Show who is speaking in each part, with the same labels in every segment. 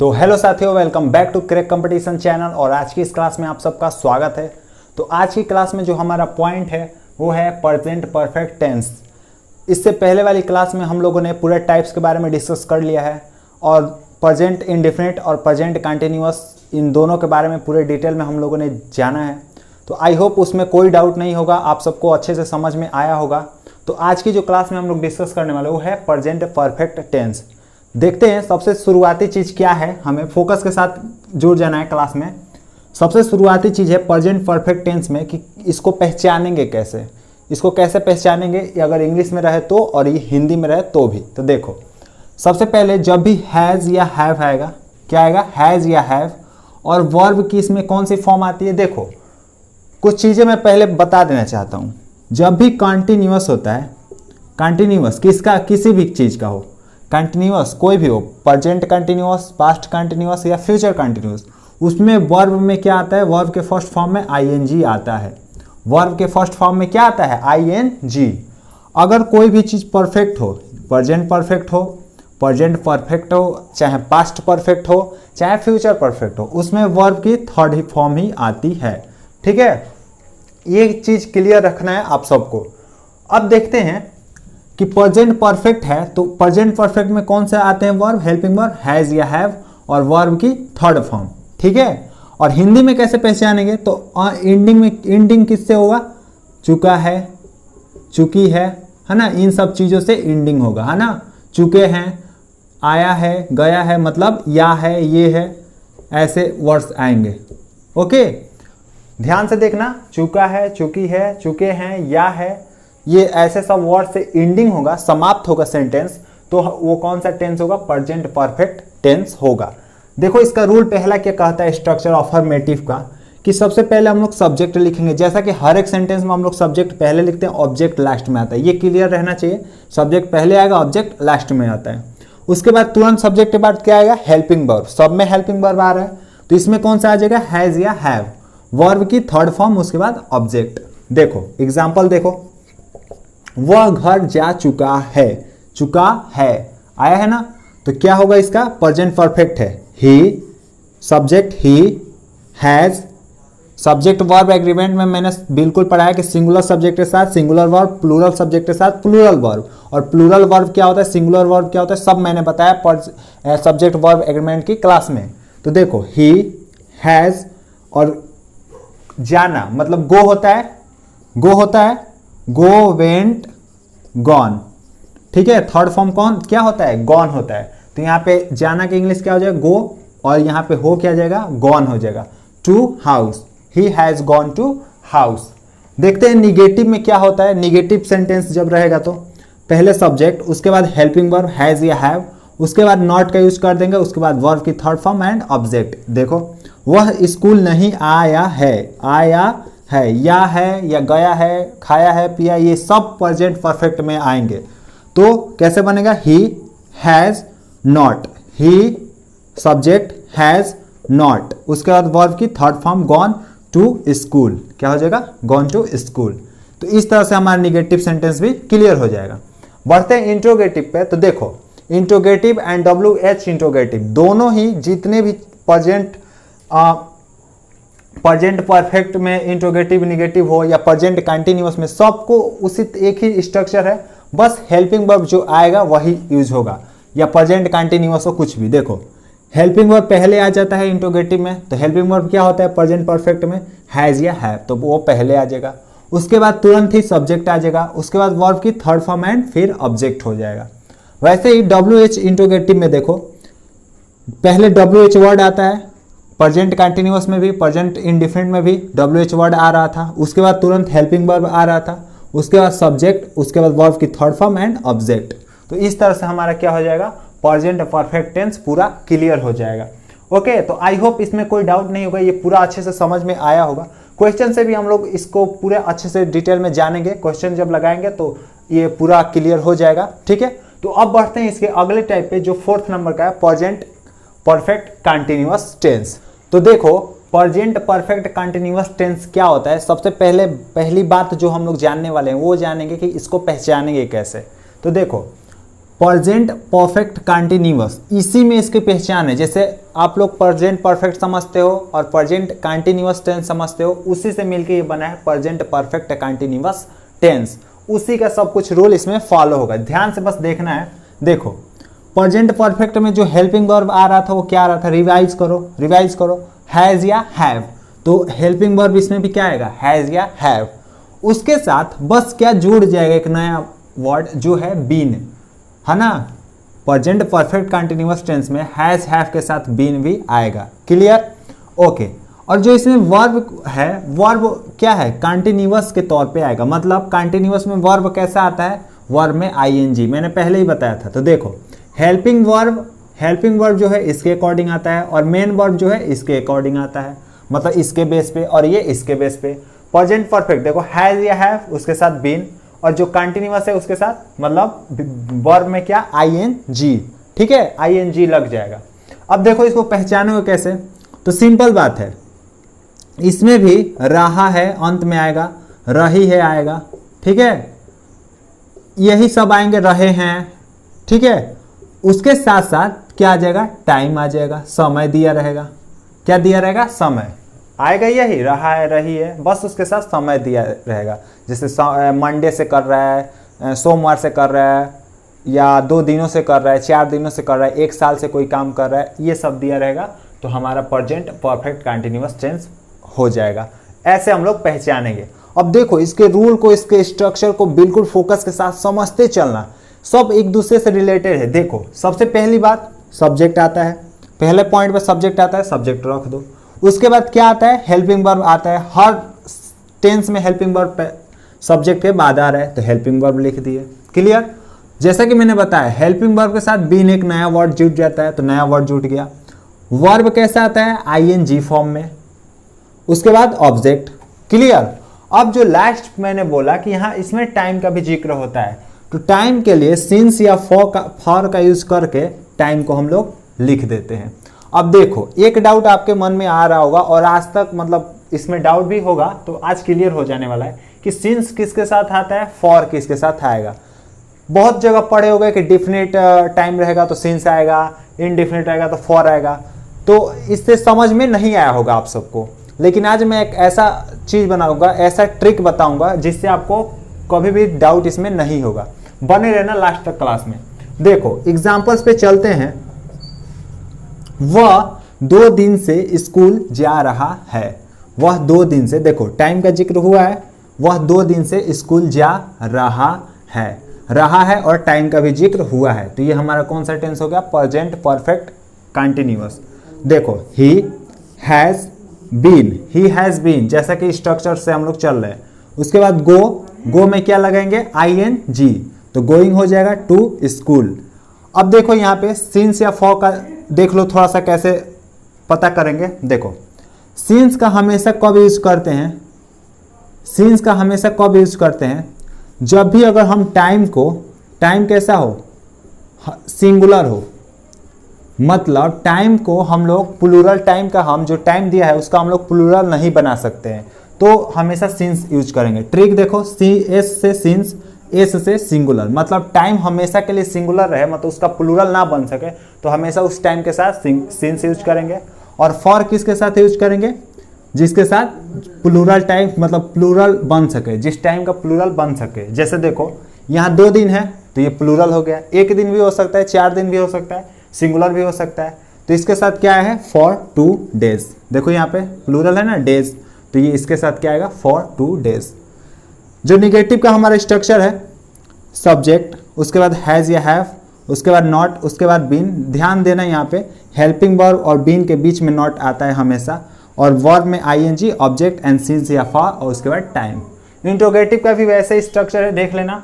Speaker 1: तो हेलो साथियों, welcome back to Crack Competition channel. और आज की इस क्लास में आप सबका स्वागत है। तो आज की क्लास में जो हमारा पॉइंट है वो है प्रेजेंट परफेक्ट टेंस। इससे पहले वाली क्लास में हम लोगों ने पूरे टाइप्स के बारे में डिस्कस कर लिया है और प्रेजेंट इंडेफिनिट और प्रेजेंट कंटिन्यूअस इन दोनों के बारे में पूरे डिटेल में हम लोगों ने जाना है। तो आई होप उसमें कोई डाउट नहीं होगा, आप सबको अच्छे से समझ में आया होगा। तो आज की जो क्लास में हम लोग डिस्कस करने वाले वो है प्रेजेंट परफेक्ट टेंस। देखते हैं सबसे शुरुआती चीज़ क्या है, हमें फोकस के साथ जुड़ जाना है क्लास में। सबसे शुरुआती चीज़ है प्रेजेंट परफेक्ट टेंस में कि इसको पहचानेंगे कैसे, इसको कैसे पहचानेंगे, अगर इंग्लिश में रहे तो और ये हिंदी में रहे तो भी। तो देखो, सबसे पहले जब भी हैज़ या हैव आएगा, क्या आएगा, हैज़ या हैव, और वर्ब की इसमें कौन सी फॉर्म आती है। देखो कुछ चीज़ें मैं पहले बता देना चाहता हूँ। जब भी कंटिन्यूअस होता है, कंटिन्यूअस किसका, किसी भी चीज़ का हो, कंटिन्यूअस कोई भी हो, प्रेजेंट कंटिन्यूअस, पास्ट कंटिन्यूअस या फ्यूचर कंटिन्यूअस, उसमें वर्ब में क्या आता है, वर्ब के फर्स्ट फॉर्म में आईएनजी आता है। वर्ब के फर्स्ट फॉर्म में क्या आता है, आईएनजी। अगर कोई भी चीज़ परफेक्ट हो, प्रेजेंट परफेक्ट हो, प्रेजेंट परफेक्ट हो, चाहे पास्ट परफेक्ट हो, चाहे फ्यूचर परफेक्ट हो, उसमें वर्ब की थर्ड ही फॉर्म ही आती है। ठीक है, ये चीज़ क्लियर रखना है आप सबको। अब देखते हैं कि प्रेजेंट परफेक्ट है तो प्रेजेंट परफेक्ट में कौन से आते हैं वर्ब, हेल्पिंग वर्ब, हैज़ या हैव, और वर्ब की थर्ड फॉर्म। ठीक है, और हिंदी में कैसे पहचानेंगे, तो एंडिंग में, एंडिंग किससे होगा, चुका है, चुकी है ना, इन सब चीज़ों से एंडिंग होगा, है ना। चुके हैं, आया है, गया है, मतलब या है, ये है, ऐसे वर्ड्स आएंगे। ओके, ध्यान से देखना, चुका है, चुकी है, चुके हैं, या है, ये ऐसे सब वर्ड से एंडिंग होगा, समाप्त होगा सेंटेंस, तो वो कौन सा टेंस होगा, प्रेजेंट परफेक्ट टेंस होगा। देखो इसका रूल पहला क्या कहता है स्ट्रक्चर अफर्मेटिव का, कि सबसे पहले हम लोग सब्जेक्ट लिखेंगे। जैसा कि हर एक सेंटेंस में हम लोग सब्जेक्ट पहले लिखते हैं, ऑब्जेक्ट लास्ट में आता है, ये क्लियर रहना चाहिए। सब्जेक्ट पहले आएगा, ऑब्जेक्ट लास्ट में आता है। उसके बाद तुरंत सब्जेक्ट के बाद क्या आएगा, हेल्पिंग वर्ब। सब में हेल्पिंग वर्ब आ रहा है तो इसमें कौन सा आ जाएगा, हैज़ या हैव, वर्ब की थर्ड फॉर्म, उसके बाद ऑब्जेक्ट। देखो एग्जाम्पल देखो, वह घर जा चुका है, चुका है, आया है ना, तो क्या होगा, इसका प्रेजेंट परफेक्ट है। He, subject he, has, subject verb agreement में मैंने बिल्कुल पढ़ा है कि सिंगुलर सब्जेक्ट के साथ सिंगुलर वर्ब, प्लूरल सब्जेक्ट के साथ प्लूरल वर्ब। और प्लूरल वर्ब क्या होता है, सिंगुलर वर्ब क्या होता है, सब मैंने बताया सब्जेक्ट वर्ब एग्रीमेंट की क्लास में। तो देखो ही, हैज, और जाना मतलब गो होता है, गो होता है, गो, वेंट, गॉन। ठीक है, थर्ड फॉर्म कौन क्या होता है, गॉन होता है। तो यहाँ पे जाना की इंग्लिश क्या हो जाएगा, गो, और यहाँ पे हो क्या जाएगा, गॉन हो जाएगा। To house, he has gone to house. देखते हैं निगेटिव में क्या होता है। निगेटिव सेंटेंस जब रहेगा तो पहले सब्जेक्ट, उसके बाद हेल्पिंग वर्ब हैज या हैव, उसके बाद नॉट का यूज कर देंगे, उसके बाद वर्ब की थर्ड फॉर्म एंड ऑब्जेक्ट। देखो वह स्कूल नहीं आया है, आया है, या है, या गया है, खाया है, पिया, ये सब प्रेजेंट परफेक्ट में आएंगे। तो कैसे बनेगा, he has not, he subject has not, उसके बाद वर्ब की third form gone to school, क्या हो जाएगा, गॉन टू स्कूल। तो इस तरह से हमारा निगेटिव सेंटेंस भी क्लियर हो जाएगा। बढ़ते हैं इंट्रोगेटिव पे। तो देखो इंट्रोगेटिव एंड WH इंट्रोगेटिव दोनों ही जितने भी प्रेजेंट परफेक्ट में इंट्रोगेटिव निगेटिव हो या प्रेजेंट कंटिन्यूअस में, सबको उसी एक ही स्ट्रक्चर है, बस हेल्पिंग वर्ब जो आएगा वही यूज होगा, या प्रेजेंट कंटिन्यूअस हो कुछ भी। देखो हेल्पिंग वर्ब पहले आ जाता है इंट्रोगेटिव में, तो हेल्पिंग वर्ब क्या होता है प्रेजेंट परफेक्ट में, हैज या हैव, तो वो पहले आ जाएगा। उसके बाद तुरंत ही सब्जेक्ट आ जाएगा, उसके बाद वर्ब की थर्ड फॉर्म एंड फिर ऑब्जेक्ट हो जाएगा। वैसे ही WH इंट्रोगेटिव में देखो पहले WH वर्ड आता है, प्रेजेंट कंटिन्यूअस में भी, प्रेजेंट इंडिफिनिट में भी WH वर्ड आ रहा था, उसके बाद तुरंत हेल्पिंग वर्ब आ रहा था, उसके बाद सब्जेक्ट, उसके बाद वर्ब की थर्ड फॉर्म एंड ऑब्जेक्ट। तो इस तरह से हमारा क्या हो जाएगा, प्रेजेंट परफेक्ट टेंस पूरा क्लियर हो जाएगा। ओके, तो आई होप इसमें कोई डाउट नहीं होगा, ये पूरा अच्छे से समझ में आया होगा। क्वेश्चन से भी हम लोग इसको पूरे अच्छे से डिटेल में जानेंगे, क्वेश्चन जब लगाएंगे तो ये पूरा क्लियर हो जाएगा। ठीक है, तो अब बढ़ते हैं इसके अगले टाइप पे जो फोर्थ नंबर का है, प्रेजेंट परफेक्ट कंटिन्यूअस टेंस। तो देखो प्रेजेंट परफेक्ट कंटिन्यूअस टेंस क्या होता है। सबसे पहली बात जो हम लोग जानने वाले हैं वो जानेंगे कि इसको पहचानेंगे कैसे। तो देखो प्रेजेंट परफेक्ट कंटिन्यूअस, इसी में इसकी पहचान है। जैसे आप लोग प्रेजेंट परफेक्ट समझते हो और प्रेजेंट कंटिन्यूअस टेंस समझते हो, उसी से मिलके ये बना है प्रेजेंट परफेक्ट कंटिन्यूअस टेंस। उसी का सब कुछ रूल इसमें फॉलो होगा, ध्यान से बस देखना है। देखो प्रेजेंट परफेक्ट में जो हेल्पिंग वर्ब आ रहा था वो क्या आ रहा था, रिवाइज करो, हैज या हैव। तो हेल्पिंग वर्ब इसमें भी क्या आएगा, हैज या हैव। उसके साथ बस क्या जुड़ जाएगा, एक नया वर्ड जो है बीन, है ना। प्रेजेंट परफेक्ट कंटिन्यूअस टेंस में हैज हैव के साथ बीन भी आएगा। Clear, okay. और जो इसमें वर्ब है, वर्ब क्या है, कंटिन्यूअस के तौर पे आएगा। मतलब कंटिन्यूअस में वर्ब कैसा आता है, वर्ब में आईएनजी, मैंने पहले ही बताया था। तो देखो हेल्पिंग वर्ब जो है इसके अकॉर्डिंग आता है और मेन वर्ब जो है इसके अकॉर्डिंग आता है, मतलब इसके बेस पे और ये इसके बेस पे। प्रेजेंट परफेक्ट देखो हैज या हैव, उसके साथ बीन, और जो कंटिन्यूअस है उसके साथ मतलब वर्ब में क्या, आईएनजी। ठीक है, आईएनजी लग जाएगा। अब देखो इसको पहचानोगे कैसे, तो सिंपल बात है, इसमें भी रहा है अंत में आएगा, रही है आएगा। ठीक है, यही सब आएंगे, रहे हैं। ठीक है, उसके साथ साथ क्या आ जाएगा, टाइम आ जाएगा, समय दिया रहेगा। क्या दिया रहेगा, समय आएगा, यही रहा है रही है, बस उसके साथ समय दिया रहेगा। जैसे मंडे से कर रहा है, सोमवार से कर रहा है, या 2 दिनों से कर रहा है, 4 दिनों से कर रहा है, 1 साल से कोई काम कर रहा है, ये सब दिया रहेगा। तो हमारा प्रेजेंट परफेक्ट कंटिन्यूअस टेंस हो जाएगा। ऐसे हम लोग पहचानेंगे। अब देखो इसके रूल को, इसके स्ट्रक्चर को बिल्कुल फोकस के साथ समझते चलना, सब एक दूसरे से रिलेटेड है। देखो सबसे पहली बात, सब्जेक्ट आता है, पहले पॉइंट पे सब्जेक्ट आता है, सब्जेक्ट रख दो। उसके बाद क्या आता है, हेल्पिंग वर्ब आता है। हर टेंस में हेल्पिंग वर्ब सब्जेक्ट के बाद आ रहा है, तो हेल्पिंग वर्ब लिख दिए। क्लियर, जैसा कि मैंने बताया हेल्पिंग वर्ब के साथ बीन एक नया वर्ड जुट जाता है, तो नया वर्ड जुट गया। वर्ब कैसा आता है, आईएनजी फॉर्म में, उसके बाद ऑब्जेक्ट। क्लियर, अब जो लास्ट मैंने बोला कि यहाँ इसमें टाइम का भी जिक्र होता है, तो टाइम के लिए सिंस या फॉर का यूज करके टाइम को हम लोग लिख देते हैं। अब देखो एक डाउट आपके मन में आ रहा होगा और आज तक मतलब इसमें डाउट भी होगा, तो आज क्लियर हो जाने वाला है कि सिंस किसके साथ आता है, फॉर किसके साथ आएगा। बहुत जगह पढ़े होगा कि डिफिनिट टाइम रहेगा तो सिंस आएगा, इनडिफिनिट रहेगा तो फॉर आएगा, तो इससे समझ में नहीं आया होगा आप सबको। लेकिन आज मैं एक ऐसा चीज बनाऊंगा, ऐसा ट्रिक बताऊंगा जिससे आपको कभी भी डाउट इसमें नहीं होगा। बने रहना लास्ट तक क्लास में। देखो एग्जांपल्स पे चलते हैं। वह 2 दिन से स्कूल जा रहा है। वह 2 दिन से, देखो टाइम का जिक्र हुआ है, वह 2 दिन से स्कूल जा रहा है और टाइम का भी जिक्र हुआ है। तो ये हमारा कौन सा टेंस हो गया, प्रेजेंट परफेक्ट कंटिन्यूअस। देखो ही हैज बीन, जैसा कि स्ट्रक्चर से हम लोग चल रहे हैं। उसके बाद गो में क्या लगाएंगे, ING, तो गोइंग हो जाएगा टू स्कूल। अब देखो यहाँ पे सिंस या फॉर का देख लो थोड़ा सा कैसे पता करेंगे। देखो सिंस का हमेशा कब यूज करते हैं, सिंस का हमेशा कब यूज करते हैं, जब भी अगर हम टाइम कैसा हो, सिंगुलर हो, मतलब टाइम को हम लोग प्लूरल टाइम का, हम जो टाइम दिया है उसका हम लोग प्लूरल नहीं बना सकते हैं, तो हमेशा सिंस यूज करेंगे। ट्रिक देखो, CS से सिंस, S से सिंगुलर, मतलब टाइम हमेशा के लिए सिंगुलर रहे, मतलब उसका प्लूरल ना बन सके, तो हमेशा उस टाइम के साथ सिंस यूज करेंगे। और फॉर किसके साथ यूज करेंगे, जिसके साथ प्लूरल टाइम, मतलब प्लूरल बन सके, जिस टाइम का प्लूरल बन सके। जैसे देखो यहाँ 2 दिन है तो ये प्लूरल हो गया, 1 दिन भी हो सकता है, 4 दिन भी हो सकता है, सिंगुलर भी हो सकता है। तो इसके साथ क्या है, फॉर 2 डेज। देखो यहाँ पे प्लूरल है ना, डेज, तो ये इसके साथ क्या आएगा, फॉर 2 डेज। जो निगेटिव का हमारा स्ट्रक्चर है, सब्जेक्ट, उसके बाद हैज या हैव, उसके बाद नॉट, उसके बाद बीन। ध्यान देना यहाँ पे हेल्पिंग वर्ब और बीन के बीच में नॉट आता है हमेशा, और वर्ब में ING, ऑब्जेक्ट एंड सिंस या फॉर, और उसके बाद टाइम। इंट्रोगेटिव का भी वैसे ही स्ट्रक्चर है, देख लेना,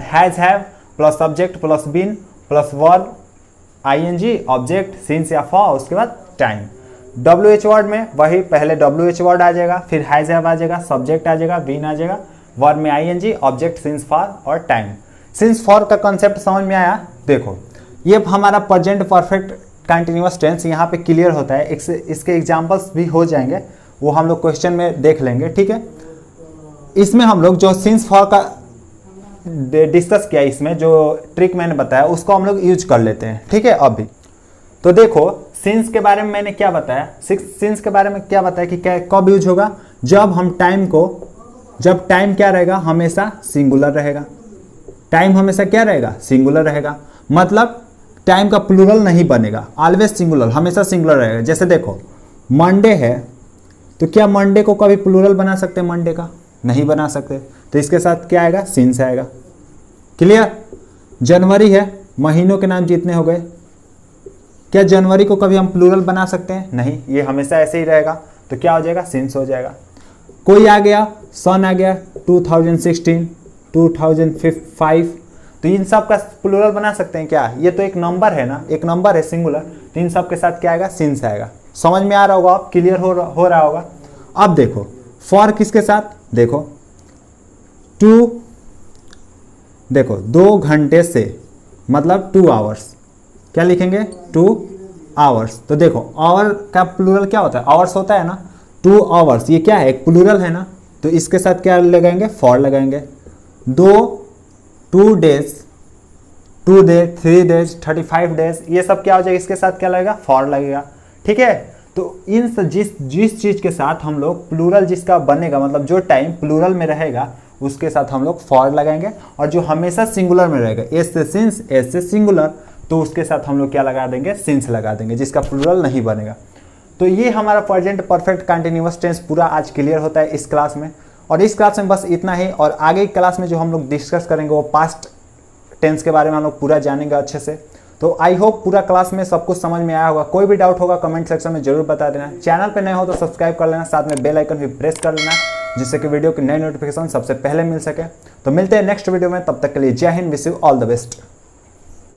Speaker 1: has have plus subject plus been plus verb, ING, object, since या फॉर, उसके बाद टाइम। WH वर्ड में वही पहले WH वर्ड आ जाएगा, फिर हैज हैव आ जाएगा, सब्जेक्ट आ जाएगा, बीन आ जाएगा, वर्ब में ING, ऑब्जेक्ट, सिंस, फॉर और टाइम। सिंस फॉर का कंसेप्ट समझ में आया। देखो ये हमारा प्रेजेंट परफेक्ट कंटिन्यूअस टेंस यहाँ पे क्लियर होता है। इसके एग्जांपल्स भी हो जाएंगे, वो हम लोग क्वेश्चन में देख लेंगे, ठीक है। इसमें हम लोग जो सिंस फॉर का डिस्कस किया इसमें, जो ट्रिक मैंने बताया उसको हम लोग यूज कर लेते हैं। ठीक है, अभी तो देखो सिंस के बारे में मैंने क्या बताया, सिंस के बारे में क्या बताया कि क्या कब यूज होगा, जब हम टाइम को, जब टाइम क्या रहेगा, हमेशा सिंगुलर रहेगा। टाइम हमेशा क्या रहेगा, सिंगुलर रहेगा, मतलब टाइम का प्लूरल नहीं बनेगा, ऑलवेज सिंगुलर, हमेशा सिंगुलर रहेगा। जैसे देखो मंडे है, तो क्या मंडे को कभी प्लूरल बना सकते हैं, मंडे का नहीं बना सकते, तो इसके साथ क्या आएगा, सिंस आएगा। क्लियर। जनवरी है, महीनों के नाम जितने हो गए, क्या जनवरी को कभी हम प्लूरल बना सकते हैं, नहीं, ये हमेशा ऐसे ही रहेगा, तो क्या हो जाएगा, सिंस हो जाएगा। कोई आ गया, सन आ गया, 2016, 2005, तो इन सब का प्लूरल बना सकते हैं क्या, ये तो एक नंबर है ना, एक नंबर है सिंगुलर, तो इन सब के साथ क्या आएगा, सिंस आएगा। समझ में आ रहा होगा, आप क्लियर हो रहा होगा। अब देखो फॉर किसके साथ, देखो देखो 2 घंटे से, मतलब 2 आवर्स, क्या लिखेंगे, 2 आवर्स। तो देखो आवर का प्लूरल क्या होता है, आवर्स होता है ना, 2 आवर्स, ये क्या है, एक प्लूरल है ना, तो इसके साथ क्या लगाएंगे, फॉर लगाएंगे। 2 डेज, 2 डेज, 3 डेज, 35 डेज, ये सब क्या हो जाएगा, इसके साथ क्या लगेगा, फॉर लगेगा। ठीक है, तो इन जिस चीज के साथ हम लोग प्लूरल जिसका बनेगा, मतलब जो टाइम प्लूरल में रहेगा उसके साथ हम लोग फॉर लगाएंगे, और जो हमेशा सिंगुलर में रहेगा, एस से सिंस, एस से सिंगुलर, तो उसके साथ हम लोग क्या लगा देंगे, सिंस लगा देंगे, जिसका प्लूरल नहीं बनेगा। तो ये हमारा प्रेजेंट परफेक्ट कंटिन्यूअस टेंस पूरा आज क्लियर होता है इस क्लास में, और इस क्लास में बस इतना ही। और आगे की क्लास में जो हम लोग डिस्कस करेंगे वो पास्ट टेंस के बारे में हम लोग पूरा जानेंगे अच्छे से। तो आई होप पूरा क्लास में सब कुछ समझ में आया होगा। कोई भी डाउट होगा कमेंट सेक्शन में जरूर बता देना। चैनल पे नए हो तो सब्सक्राइब कर लेना, साथ में बेल आइकन भी प्रेस कर लेना, जिससे कि वीडियो की नई नोटिफिकेशन सबसे पहले मिल सके। तो मिलते हैं नेक्स्ट वीडियो में, तब तक के लिए जय Hind, wish you all the best.